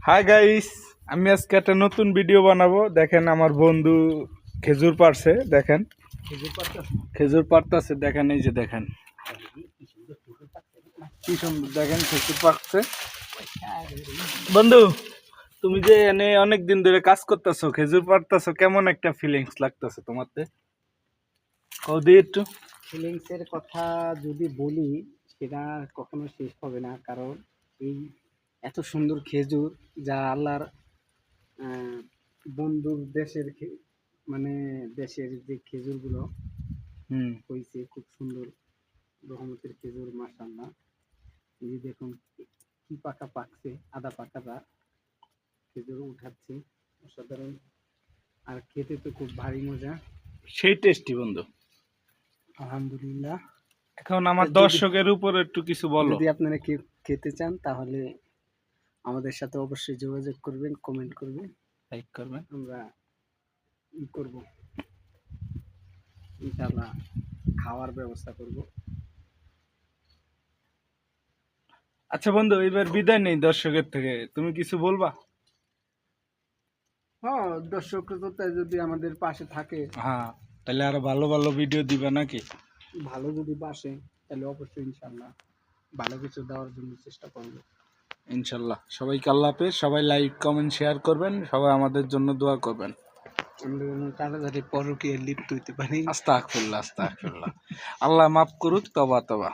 Hi guys, আমি আজকে একটা নতুন ভিডিও বানাবো। দেখেন আমার বন্ধু খেজুর পাড়ছে। দেখেন খেজুর পাড়তাছে। দেখেন এই যে দেখেন কি সুন্দর। দেখেন খেজুর পাড়ছে। বন্ধু, তুমি যে এনে অনেক দিন ধরে কাজ করতেছো, খেজুর পাড়তাছো, কেমন একটা ফিলিংস লাগতেছে তোমাতে? কদি একটু। ফিলিংসের কথা যদি বলি সেটা কখনো শেষ হবে না, কারণ এই এত সুন্দর খেজুর যা আল্লাহর আহ, বন্ধুর দেশের মানে দেশের যে খেজুরগুলো হুম। হয়েছে খুব সুন্দর রহমতের খেজুর, মাশাআল্লাহ। এই যে দেখুন কি পাকা পাকছে, আদা পাকাটা খেজুর উঠাচ্ছে, অসাধারণ। আর খেতে তো খুব ভারী মজা, সেই টেস্টি বন্ধু। আলহামদুলিল্লাহ। এখন আমার যদি দর্শকের উপর একটু কিছু বলো। যদি আপনারা খেতে চান তাহলে আমাদের সাথে অবশ্যই যোগাযোগ করবেন, কমেন্ট করবেন, লাইক করবেন। আমরা করব, ইনশাআল্লাহ খাওয়ার ব্যবস্থা করব। আচ্ছা বন্ধু, এবার বিদায় নেই দর্শকের থেকে, তুমি কিছু বলবা? হ্যাঁ, দর্শক শ্রোতা যদি আমাদের পাশে থাকে, হ্যাঁ, তাহলে আরো ভালো ভালো ভিডিও দিবা নাকি? ভালো যদি বাসে, তাহলে অবশ্যই ইনশাআল্লাহ ভালো কিছু দেওয়ার জন্য চেষ্টা করব। ইনশাল্লাহ। সবাইকে আল্লাহ হাফেজ। সবাই লাইক কমেন্ট শেয়ার করবেন। সবাই আমাদের জন্য দোয়া করবেন। আমরা যেন তাড়াতাড়ি পরকীয়ায় লিপ্ত হইতে পারি। আস্তাগফিরুল্লাহ, আস্তাগফিরুল্লাহ। আল্লাহ মাফ করুক। তবা তবা।